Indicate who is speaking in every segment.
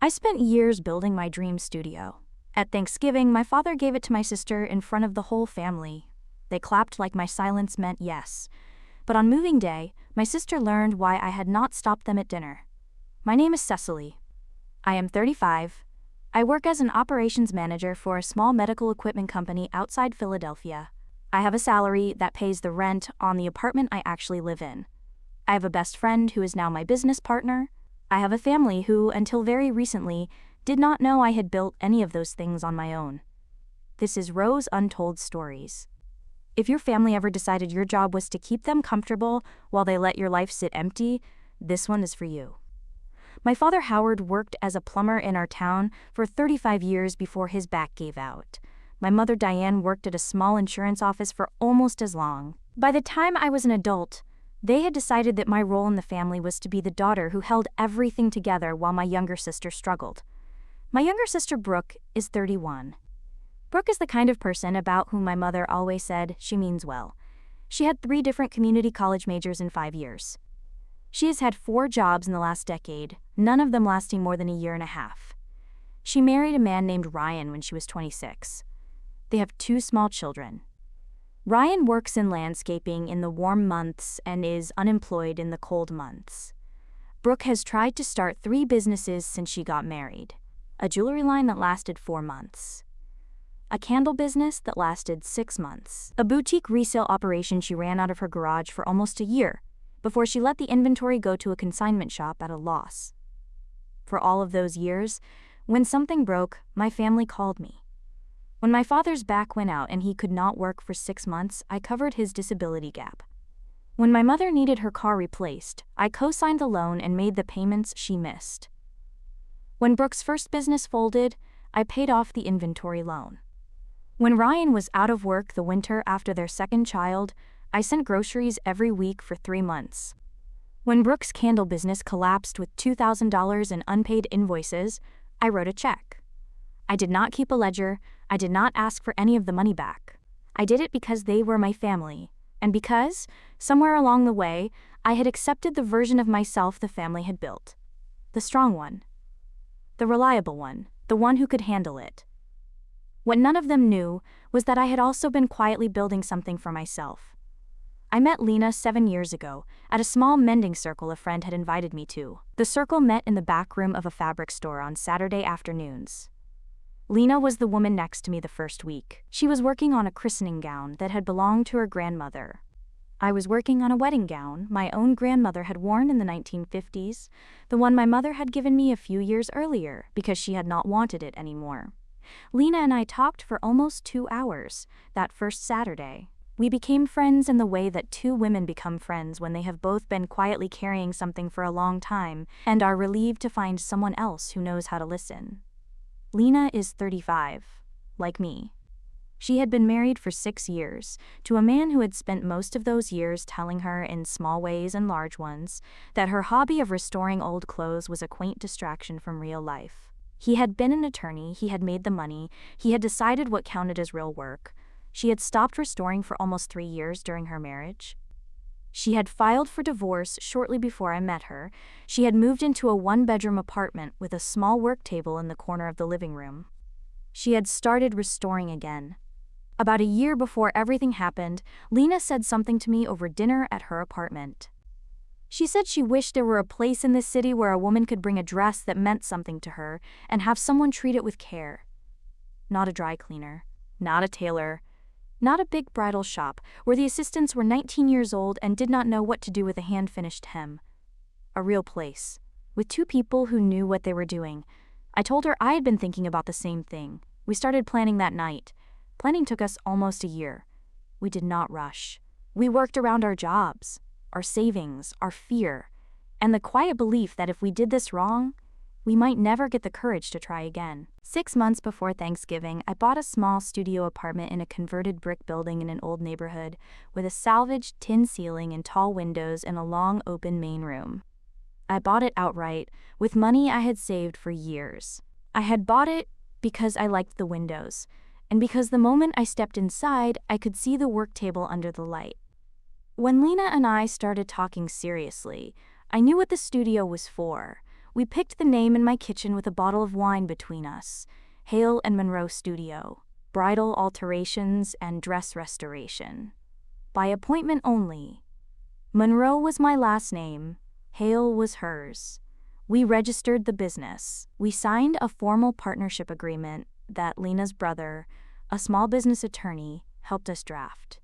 Speaker 1: I spent years building my dream studio. At Thanksgiving, my father gave it to my sister in front of the whole family. They clapped like my silence meant yes. But on moving day, my sister learned why I had not stopped them at dinner. My name is Cecily. I am 35. I work as an operations manager for a small medical equipment company outside Philadelphia. I have a salary that pays the rent on the apartment I actually live in. I have a best friend who is now my business partner. I have a family who, until very recently, did not know I had built any of those things on my own. This is Rose Untold Stories. If your family ever decided your job was to keep them comfortable while they let your life sit empty, this one is for you. My father Howard worked as a plumber in our town for 35 years before his back gave out. My mother Diane worked at a small insurance office for almost as long. By the time I was an adult, they had decided that my role in the family was to be the daughter who held everything together while my younger sister struggled. My younger sister Brooke is 31. Brooke is the kind of person about whom my mother always said she means well. She had 3 different community college majors in 5 years. She has had 4 jobs in the last decade, none of them lasting more than a year and a half. She married a man named Ryan when she was 26. They have 2 small children. Ryan works in landscaping in the warm months and is unemployed in the cold months. Brooke has tried to start 3 businesses since she got married. A jewelry line that lasted 4 months. A candle business that lasted 6 months. A boutique resale operation she ran out of her garage for almost a year, before she let the inventory go to a consignment shop at a loss. For all of those years, when something broke, my family called me. When my father's back went out and he could not work for 6 months, I covered his disability gap. When my mother needed her car replaced, I co-signed the loan and made the payments she missed. When Brooke's first business folded, I paid off the inventory loan. When Ryan was out of work the winter after their second child, I sent groceries every week for 3 months. When Brooke's candle business collapsed with $2,000 in unpaid invoices, I wrote a check. I did not keep a ledger. I did not ask for any of the money back. I did it because they were my family, and because, somewhere along the way, I had accepted the version of myself the family had built. The strong one. The reliable one. The one who could handle it. What none of them knew was that I had also been quietly building something for myself. I met Lena 7 years ago at a small mending circle a friend had invited me to. The circle met in the back room of a fabric store on Saturday afternoons. Lena was the woman next to me the first week. She was working on a christening gown that had belonged to her grandmother. I was working on a wedding gown my own grandmother had worn in the 1950s, the one my mother had given me a few years earlier because she had not wanted it anymore. Lena and I talked for almost 2 hours that first Saturday. We became friends in the way that 2 women become friends when they have both been quietly carrying something for a long time and are relieved to find someone else who knows how to listen. Lena is 35, like me. She had been married for 6 years to a man who had spent most of those years telling her, in small ways and large ones, that her hobby of restoring old clothes was a quaint distraction from real life. He had been an attorney, he had made the money, he had decided what counted as real work. She had stopped restoring for almost 3 years during her marriage. She had filed for divorce shortly before I met her. She had moved into a 1-bedroom apartment with a small work table in the corner of the living room. She had started restoring again. About a year before everything happened, Lena said something to me over dinner at her apartment. She said she wished there were a place in this city where a woman could bring a dress that meant something to her and have someone treat it with care. Not a dry cleaner, not a tailor, not a big bridal shop where the assistants were 19 years old and did not know what to do with a hand-finished hem. A real place, with 2 people who knew what they were doing. I told her I had been thinking about the same thing. We started planning that night. Planning took us almost a year. We did not rush. We worked around our jobs, our savings, our fear, and the quiet belief that if we did this wrong, we might never get the courage to try again. 6 months before Thanksgiving, I bought a small studio apartment in a converted brick building in an old neighborhood with a salvaged tin ceiling and tall windows and a long open main room. I bought it outright with money I had saved for years. I had bought it because I liked the windows, and because the moment I stepped inside, I could see the work table under the light. When Lena and I started talking seriously, I knew what the studio was for. We picked the name in my kitchen with a bottle of wine between us. Hale and Monroe Studio. Bridal alterations and dress restoration. By appointment only. Monroe was my last name. Hale was hers. We registered the business. We signed a formal partnership agreement that Lena's brother, a small business attorney, helped us draft.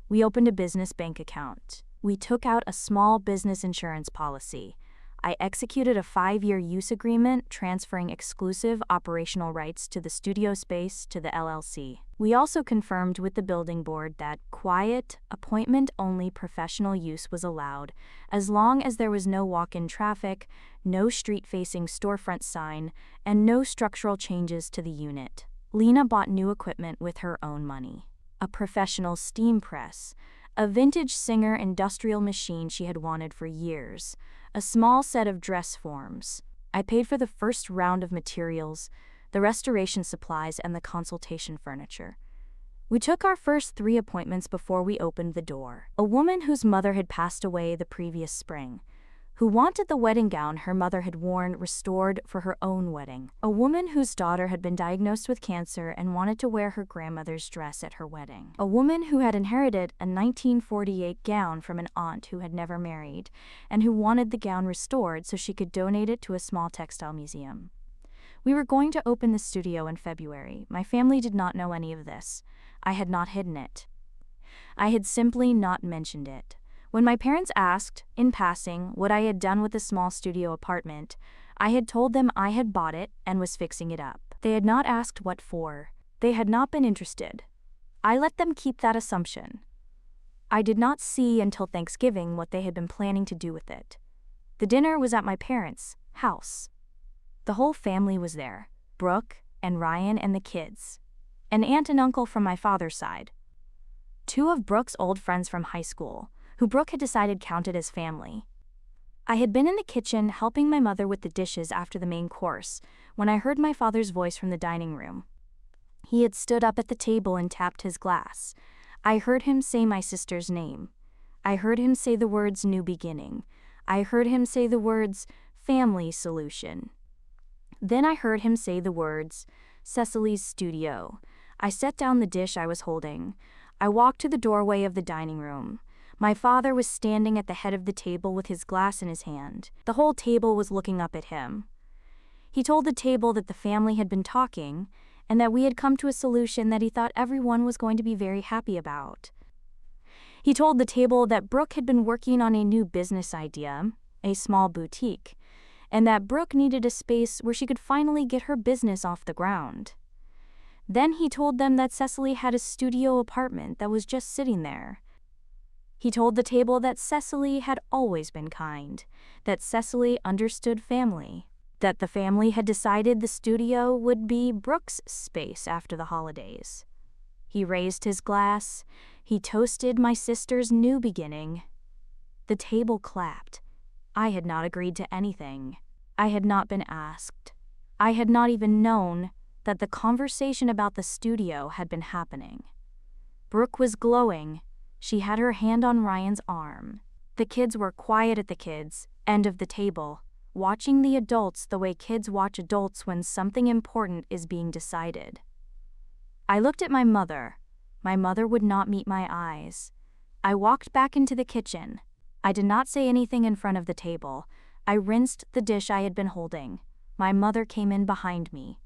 Speaker 1: We opened a business bank account. We took out a small business insurance policy. I executed a 5-year use agreement transferring exclusive operational rights to the studio space to the LLC. We also confirmed with the building board that quiet, appointment-only professional use was allowed as long as there was no walk-in traffic, no street-facing storefront sign, and no structural changes to the unit. Lena bought new equipment with her own money. A professional steam press, a vintage Singer industrial machine she had wanted for years, a small set of dress forms. I paid for the first round of materials, the restoration supplies, and the consultation furniture. We took our first 3 appointments before we opened the door. A woman whose mother had passed away the previous spring, who wanted the wedding gown her mother had worn restored for her own wedding. A woman whose daughter had been diagnosed with cancer and wanted to wear her grandmother's dress at her wedding. A woman who had inherited a 1948 gown from an aunt who had never married and who wanted the gown restored so she could donate it to a small textile museum. We were going to open the studio in February. My family did not know any of this. I had not hidden it. I had simply not mentioned it. When my parents asked, in passing, what I had done with the small studio apartment, I had told them I had bought it and was fixing it up. They had not asked what for. They had not been interested. I let them keep that assumption. I did not see until Thanksgiving what they had been planning to do with it. The dinner was at my parents' house. The whole family was there, Brooke and Ryan and the kids. An aunt and uncle from my father's side. 2 of Brooke's old friends from high school, who Brooke had decided counted as family. I had been in the kitchen helping my mother with the dishes after the main course when I heard my father's voice from the dining room. He had stood up at the table and tapped his glass. I heard him say my sister's name. I heard him say the words new beginning. I heard him say the words family solution. Then I heard him say the words Cecily's studio. I set down the dish I was holding. I walked to the doorway of the dining room. My father was standing at the head of the table with his glass in his hand. The whole table was looking up at him. He told the table that the family had been talking and that we had come to a solution that he thought everyone was going to be very happy about. He told the table that Brooke had been working on a new business idea, a small boutique, and that Brooke needed a space where she could finally get her business off the ground. Then he told them that Cecily had a studio apartment that was just sitting there. He told the table that Cecily had always been kind, that Cecily understood family, that the family had decided the studio would be Brooke's space after the holidays. He raised his glass. He toasted my sister's new beginning. The table clapped. I had not agreed to anything. I had not been asked. I had not even known that the conversation about the studio had been happening. Brooke was glowing. She had her hand on Ryan's arm. The kids were quiet at the kids' end of the table, watching the adults the way kids watch adults when something important is being decided. I looked at my mother. My mother would not meet my eyes. I walked back into the kitchen. I did not say anything in front of the table. I rinsed the dish I had been holding. My mother came in behind me.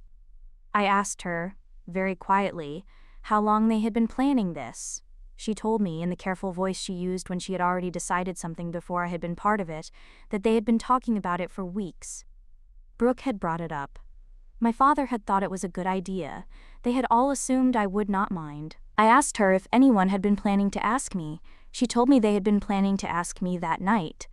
Speaker 1: I asked her, very quietly, how long they had been planning this. She told me, in the careful voice she used when she had already decided something before I had been part of it, that they had been talking about it for weeks. Brooke had brought it up. My father had thought it was a good idea. They had all assumed I would not mind. I asked her if anyone had been planning to ask me. She told me they had been planning to ask me that night.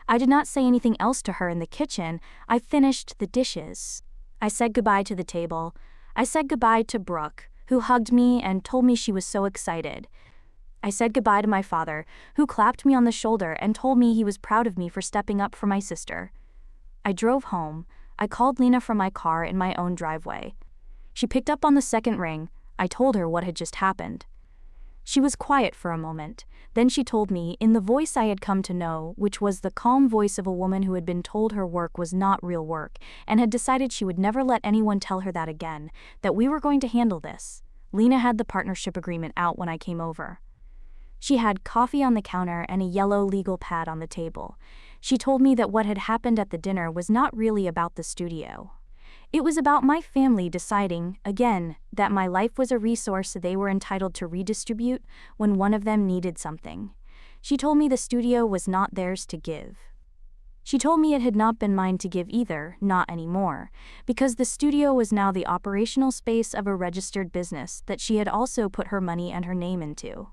Speaker 1: I did not say anything else to her in the kitchen. I finished the dishes. I said goodbye to the table. I said goodbye to Brooke, who hugged me and told me she was so excited. I said goodbye to my father, who clapped me on the shoulder and told me he was proud of me for stepping up for my sister. I drove home. I called Lena from my car in my own driveway. She picked up on the second ring. I told her what had just happened. She was quiet for a moment. Then she told me, in the voice I had come to know, which was the calm voice of a woman who had been told her work was not real work, and had decided she would never let anyone tell her that again, that we were going to handle this. Lena had the partnership agreement out when I came over. She had coffee on the counter and a yellow legal pad on the table. She told me that what had happened at the dinner was not really about the studio. It was about my family deciding, again, that my life was a resource they were entitled to redistribute when one of them needed something. She told me the studio was not theirs to give. She told me it had not been mine to give either, not anymore, because the studio was now the operational space of a registered business that she had also put her money and her name into.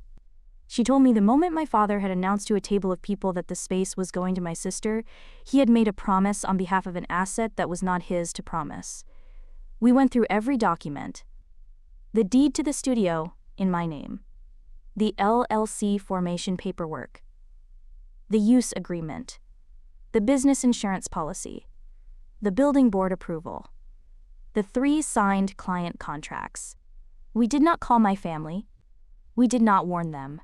Speaker 1: She told me the moment my father had announced to a table of people that the space was going to my sister, he had made a promise on behalf of an asset that was not his to promise. We went through every document. The deed to the studio, in my name. The LLC formation paperwork. The use agreement. The business insurance policy. The building board approval. The 3 signed client contracts. We did not call my family. We did not warn them.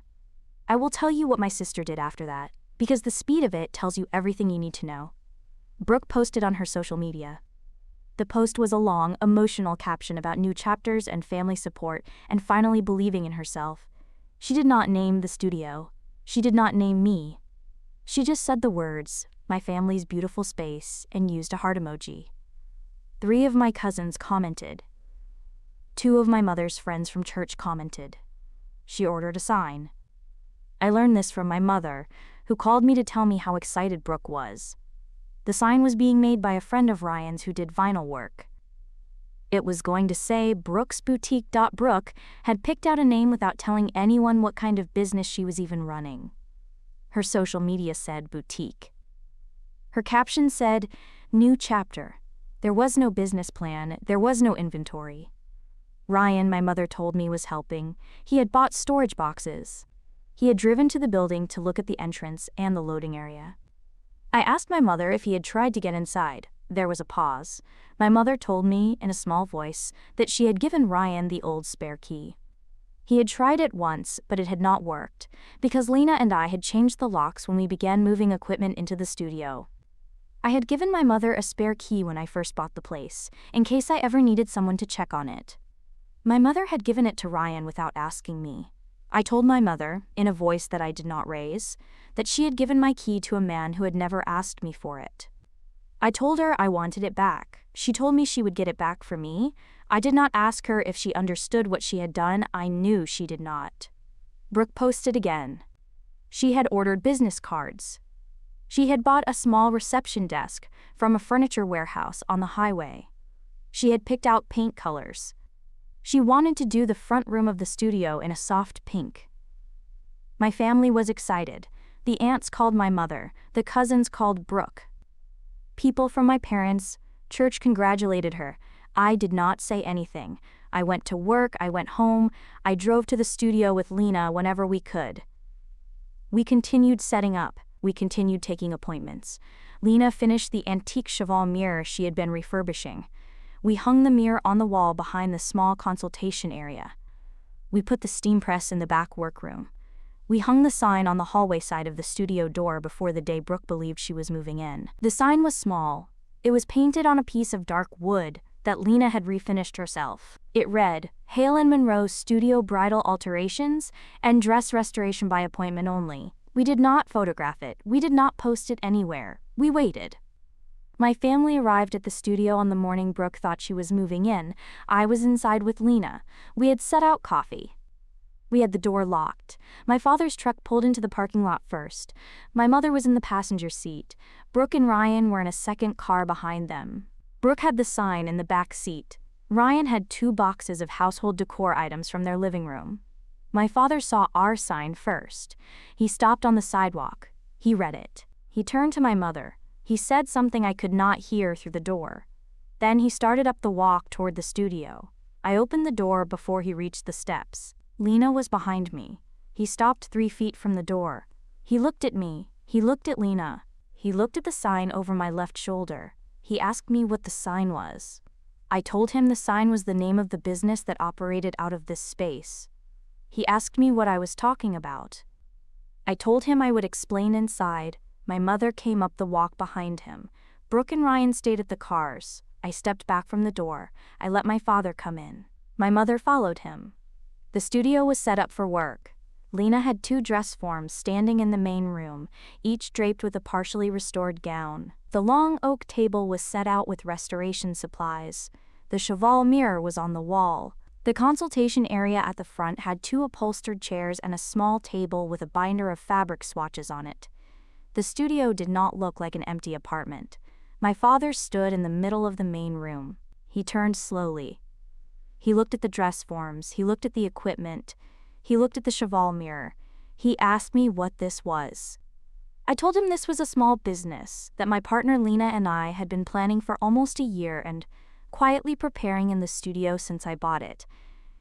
Speaker 1: I will tell you what my sister did after that, because the speed of it tells you everything you need to know. Brooke posted on her social media. The post was a long, emotional caption about new chapters and family support and finally believing in herself. She did not name the studio. She did not name me. She just said the words, "my family's beautiful space," and used a heart emoji. 3 of my cousins commented. 2 of my mother's friends from church commented. She ordered a sign. I learned this from my mother, who called me to tell me how excited Brooke was. The sign was being made by a friend of Ryan's who did vinyl work. It was going to say Brooke's Boutique. Brooke had picked out a name without telling anyone what kind of business she was even running. Her social media said boutique. Her caption said, "New chapter." There was no business plan, there was no inventory. Ryan, my mother told me, was helping. He had bought storage boxes. He had driven to the building to look at the entrance and the loading area. I asked my mother if he had tried to get inside. There was a pause. My mother told me, in a small voice, that she had given Ryan the old spare key. He had tried it once, but it had not worked, because Lena and I had changed the locks when we began moving equipment into the studio. I had given my mother a spare key when I first bought the place, in case I ever needed someone to check on it. My mother had given it to Ryan without asking me. I told my mother, in a voice that I did not raise, that she had given my key to a man who had never asked me for it. I told her I wanted it back. She told me she would get it back for me. I did not ask her if she understood what she had done. I knew she did not. Brooke posted again. She had ordered business cards. She had bought a small reception desk from a furniture warehouse on the highway. She had picked out paint colors. She wanted to do the front room of the studio in a soft pink. My family was excited. The aunts called my mother. The cousins called Brooke. People from my parents' church congratulated her. I did not say anything. I went to work, I went home, I drove to the studio with Lena whenever we could. We continued setting up. We continued taking appointments. Lena finished the antique cheval mirror she had been refurbishing. We hung the mirror on the wall behind the small consultation area. We put the steam press in the back workroom. We hung the sign on the hallway side of the studio door before the day Brooke believed she was moving in. The sign was small. It was painted on a piece of dark wood that Lena had refinished herself. It read, "Hale and Monroe Studio Bridal Alterations and Dress Restoration by Appointment Only." We did not photograph it. We did not post it anywhere. We waited. My family arrived at the studio on the morning Brooke thought she was moving in. I was inside with Lena. We had set out coffee. We had the door locked. My father's truck pulled into the parking lot first. My mother was in the passenger seat. Brooke and Ryan were in a second car behind them. Brooke had the sign in the back seat. Ryan had 2 boxes of household decor items from their living room. My father saw our sign first. He stopped on the sidewalk. He read it. He turned to my mother. He said something I could not hear through the door. Then he started up the walk toward the studio. I opened the door before he reached the steps. Lena was behind me. He stopped 3 feet from the door. He looked at me. He looked at Lena. He looked at the sign over my left shoulder. He asked me what the sign was. I told him the sign was the name of the business that operated out of this space. He asked me what I was talking about. I told him I would explain inside. My mother came up the walk behind him. Brooke and Ryan stayed at the cars. I stepped back from the door. I let my father come in. My mother followed him. The studio was set up for work. Lena had 2 dress forms standing in the main room, each draped with a partially restored gown. The long oak table was set out with restoration supplies. The cheval mirror was on the wall. The consultation area at the front had 2 upholstered chairs and a small table with a binder of fabric swatches on it. The studio did not look like an empty apartment. My father stood in the middle of the main room. He turned slowly. He looked at the dress forms, he looked at the equipment, he looked at the cheval mirror. He asked me what this was. I told him this was a small business that my partner Lena and I had been planning for almost a year and quietly preparing in the studio since I bought it.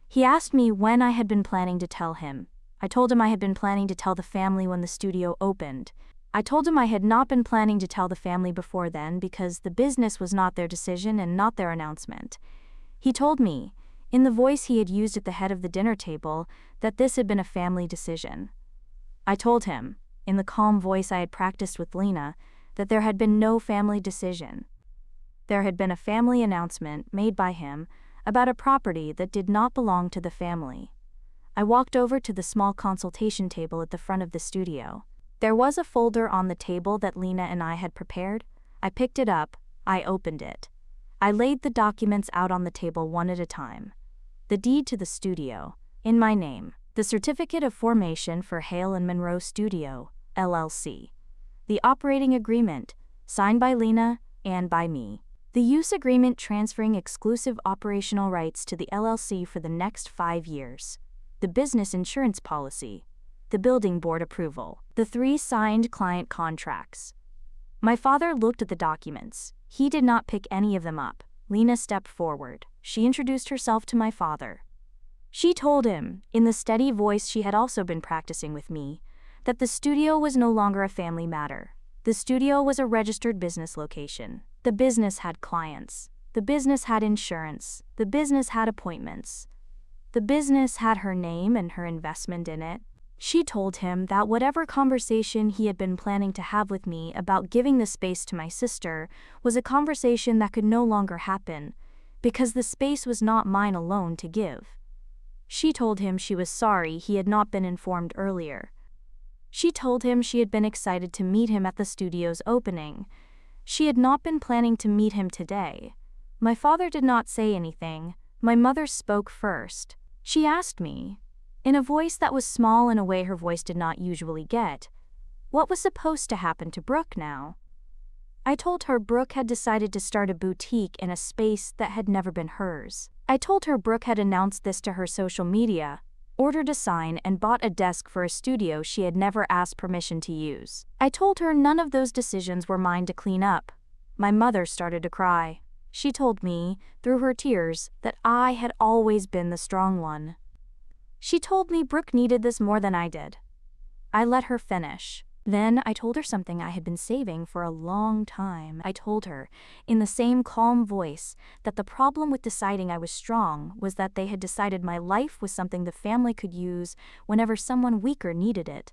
Speaker 1: He asked me when I had been planning to tell him. I told him I had been planning to tell the family when the studio opened. I told him I had not been planning to tell the family before then because the business was not their decision and not their announcement. He told me, in the voice he had used at the head of the dinner table, that this had been a family decision. I told him, in the calm voice I had practiced with Lena, that there had been no family decision. There had been a family announcement made by him about a property that did not belong to the family. I walked over to the small consultation table at the front of the studio. There was a folder on the table that Lena and I had prepared. I picked it up. I opened it. I laid the documents out on the table one at a time. The deed to the studio, in my name. The certificate of formation for Hale and Monroe Studio, LLC. The operating agreement, signed by Lena and by me. The use agreement transferring exclusive operational rights to the LLC for the next 5 years. The business insurance policy. The building board approval. The 3 signed client contracts. My father looked at the documents. He did not pick any of them up. Lena stepped forward. She introduced herself to my father. She told him, in the steady voice she had also been practicing with me, that the studio was no longer a family matter. The studio was a registered business location. The business had clients. The business had insurance. The business had appointments. The business had her name and her investment in it. She told him that whatever conversation he had been planning to have with me about giving the space to my sister was a conversation that could no longer happen, because the space was not mine alone to give. She told him she was sorry he had not been informed earlier. She told him she had been excited to meet him at the studio's opening. She had not been planning to meet him today. My father did not say anything. My mother spoke first. She asked me, in a voice that was small in a way her voice did not usually get, what was supposed to happen to Brooke now? I told her Brooke had decided to start a boutique in a space that had never been hers. I told her Brooke had announced this to her social media, ordered a sign and bought a desk for a studio she had never asked permission to use. I told her none of those decisions were mine to clean up. My mother started to cry. She told me, through her tears, that I had always been the strong one. She told me Brooke needed this more than I did. I let her finish. Then I told her something I had been saving for a long time. I told her, in the same calm voice, that the problem with deciding I was strong was that they had decided my life was something the family could use whenever someone weaker needed it.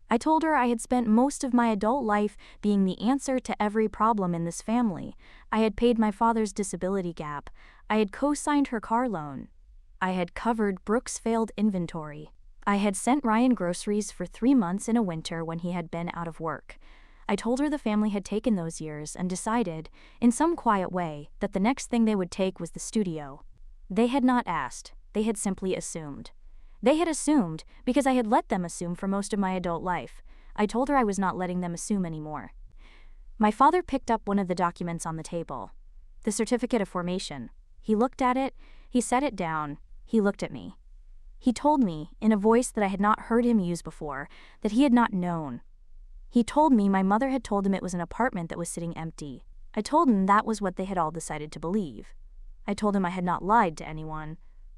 Speaker 1: I told her I had spent most of my adult life being the answer to every problem in this family. I had paid my father's disability gap. I had co-signed her car loan. I had covered Brooke's failed inventory. I had sent Ryan groceries for 3 months in a winter when he had been out of work. I told her the family had taken those years and decided, in some quiet way, that the next thing they would take was the studio. They had not asked, they had simply assumed. They had assumed because I had let them assume for most of my adult life. I told her I was not letting them assume anymore. My father picked up one of the documents on the table. The certificate of formation. He looked at it, he set it down, he looked at me. He told me, in a voice that I had not heard him use before, that he had not known. He told me my mother had told him it was an apartment that was sitting empty. I told him that was what they had all decided to believe. I told him I had not lied to anyone.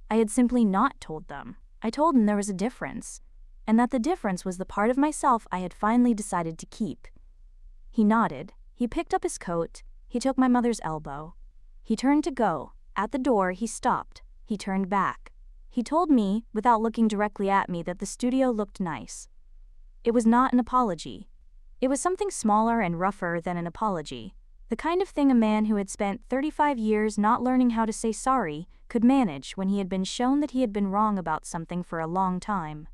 Speaker 1: I had simply not told them. I told him there was a difference, and that the difference was the part of myself I had finally decided to keep. He nodded. He picked up his coat. He took my mother's elbow. He turned to go. At the door, he stopped. He turned back. He told me, without looking directly at me, that the studio looked nice. It was not an apology. It was something smaller and rougher than an apology. The kind of thing a man who had spent 35 years not learning how to say sorry could manage when he had been shown that he had been wrong about something for a long time.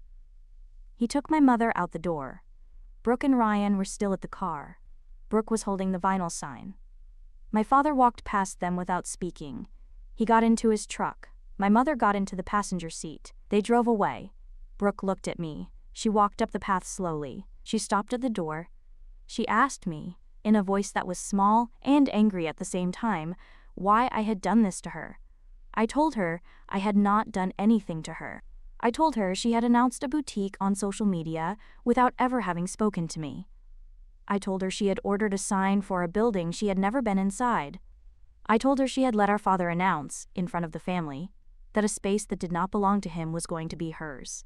Speaker 1: He took my mother out the door. Brooke and Ryan were still at the car. Brooke was holding the vinyl sign. My father walked past them without speaking. He got into his truck. My mother got into the passenger seat. They drove away. Brooke looked at me. She walked up the path slowly. She stopped at the door. She asked me, in a voice that was small and angry at the same time, why I had done this to her. I told her I had not done anything to her. I told her she had announced a boutique on social media without ever having spoken to me. I told her she had ordered a sign for a building she had never been inside. I told her she had let our father announce, in front of the family, that a space that did not belong to him was going to be hers.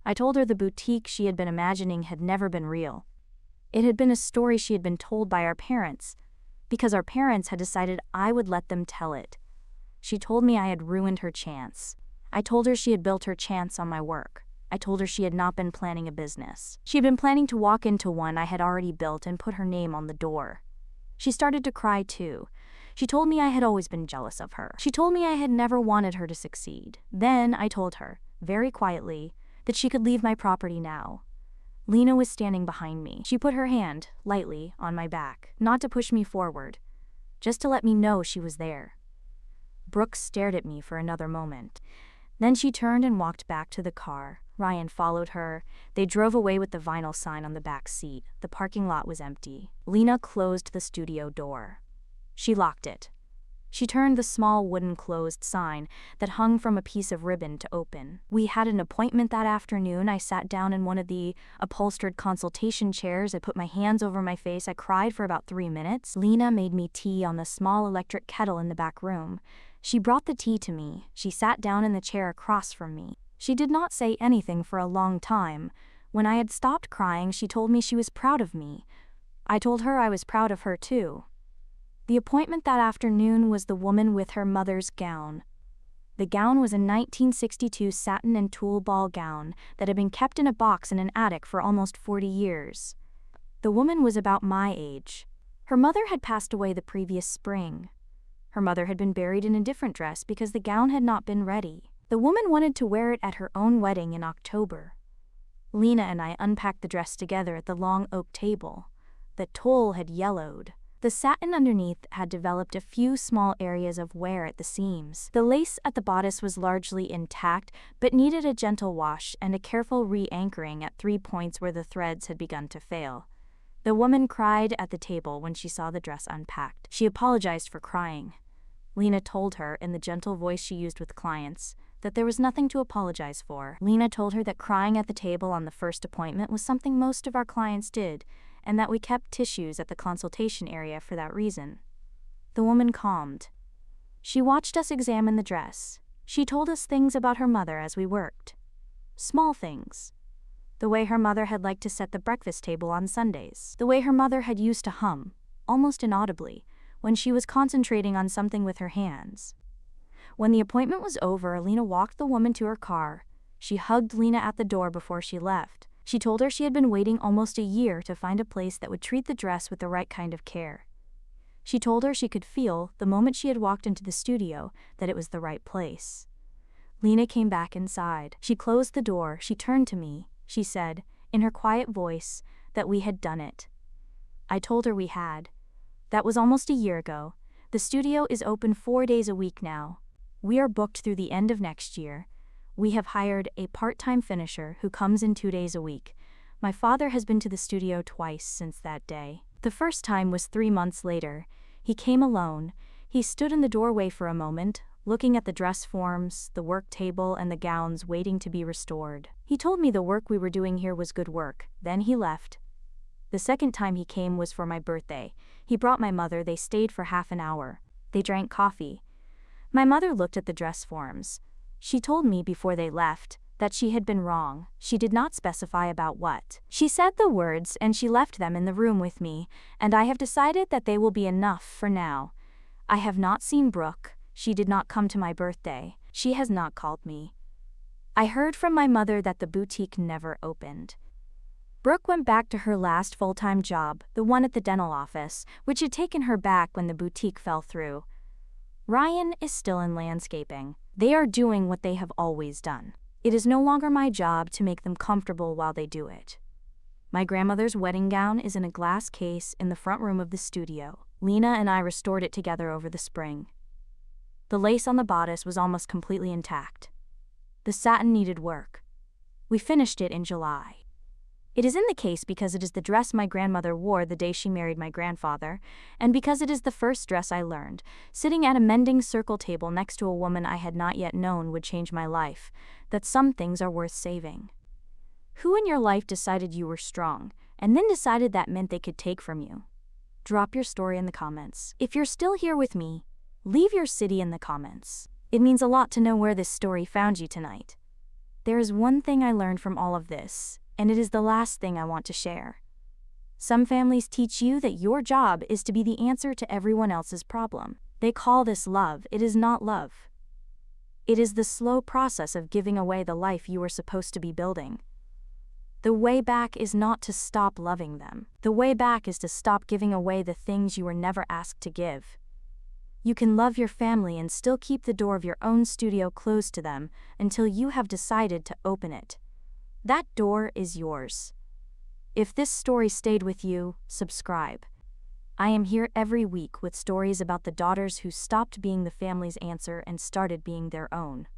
Speaker 1: I told her the boutique she had been imagining had never been real. It had been a story she had been told by our parents, because our parents had decided I would let them tell it. She told me I had ruined her chance. I told her she had built her chance on my work. I told her she had not been planning a business. She had been planning to walk into one I had already built and put her name on the door. She started to cry too. She told me I had always been jealous of her. She told me I had never wanted her to succeed. Then I told her, very quietly, that she could leave my property now. Lena was standing behind me. She put her hand, lightly, on my back, not to push me forward, just to let me know she was there. Brooke stared at me for another moment. Then she turned and walked back to the car. Ryan followed her. They drove away with the vinyl sign on the back seat. The parking lot was empty. Lena closed the studio door. She locked it. She turned the small wooden closed sign that hung from a piece of ribbon to open. We had an appointment that afternoon. I sat down in one of the upholstered consultation chairs. I put my hands over my face. I cried for about 3 minutes. Lena made me tea on the small electric kettle in the back room. She brought the tea to me. She sat down in the chair across from me. She did not say anything for a long time. When I had stopped crying, she told me she was proud of me. I told her I was proud of her too. The appointment that afternoon was the woman with her mother's gown. The gown was a 1962 satin and tulle ball gown that had been kept in a box in an attic for almost 40 years. The woman was about my age. Her mother had passed away the previous spring. Her mother had been buried in a different dress because the gown had not been ready. The woman wanted to wear it at her own wedding in October. Lena and I unpacked the dress together at the long oak table. The tulle had yellowed. The satin underneath had developed a few small areas of wear at the seams. The lace at the bodice was largely intact, but needed a gentle wash and a careful re-anchoring at 3 points where the threads had begun to fail. The woman cried at the table when she saw the dress unpacked. She apologized for crying. Lena told her, in the gentle voice she used with clients, that there was nothing to apologize for. Lena told her that crying at the table on the first appointment was something most of our clients did, and that we kept tissues at the consultation area for that reason. The woman calmed. She watched us examine the dress. She told us things about her mother as we worked. Small things. The way her mother had liked to set the breakfast table on Sundays. The way her mother had used to hum, almost inaudibly, when she was concentrating on something with her hands. When the appointment was over, Lena walked the woman to her car. She hugged Lena at the door before she left. She told her she had been waiting almost a year to find a place that would treat the dress with the right kind of care. She told her she could feel, the moment she had walked into the studio, that it was the right place. Lena came back inside. She closed the door. She turned to me. She said, in her quiet voice, that we had done it. I told her we had. That was almost a year ago. The studio is open 4 days a week now. We are booked through the end of next year. We have hired a part-time finisher who comes in 2 days a week. My father has been to the studio twice since that day. The first time was 3 months later. He came alone. He stood in the doorway for a moment, looking at the dress forms, the work table, and the gowns waiting to be restored. He told me the work we were doing here was good work. Then he left. The second time he came was for my birthday. He brought my mother. They stayed for half an hour. They drank coffee. My mother looked at the dress forms. She told me before they left that she had been wrong. She did not specify about what. She said the words and she left them in the room with me, and I have decided that they will be enough for now. I have not seen Brooke. She did not come to my birthday. She has not called me. I heard from my mother that the boutique never opened. Brooke went back to her last full-time job, the one at the dental office, which had taken her back when the boutique fell through. Ryan is still in landscaping. They are doing what they have always done. It is no longer my job to make them comfortable while they do it. My grandmother's wedding gown is in a glass case in the front room of the studio. Lena and I restored it together over the spring. The lace on the bodice was almost completely intact. The satin needed work. We finished it in July. It is in the case because it is the dress my grandmother wore the day she married my grandfather, and because it is the first dress I learned, sitting at a mending circle table next to a woman I had not yet known would change my life, that some things are worth saving. Who in your life decided you were strong, and then decided that meant they could take from you? Drop your story in the comments. If you're still here with me, leave your city in the comments. It means a lot to know where this story found you tonight. There is one thing I learned from all of this, and it is the last thing I want to share. Some families teach you that your job is to be the answer to everyone else's problem. They call this love. It is not love. It is the slow process of giving away the life you were supposed to be building. The way back is not to stop loving them. The way back is to stop giving away the things you were never asked to give. You can love your family and still keep the door of your own studio closed to them until you have decided to open it. That door is yours. If this story stayed with you, subscribe. I am here every week with stories about the daughters who stopped being the family's answer and started being their own.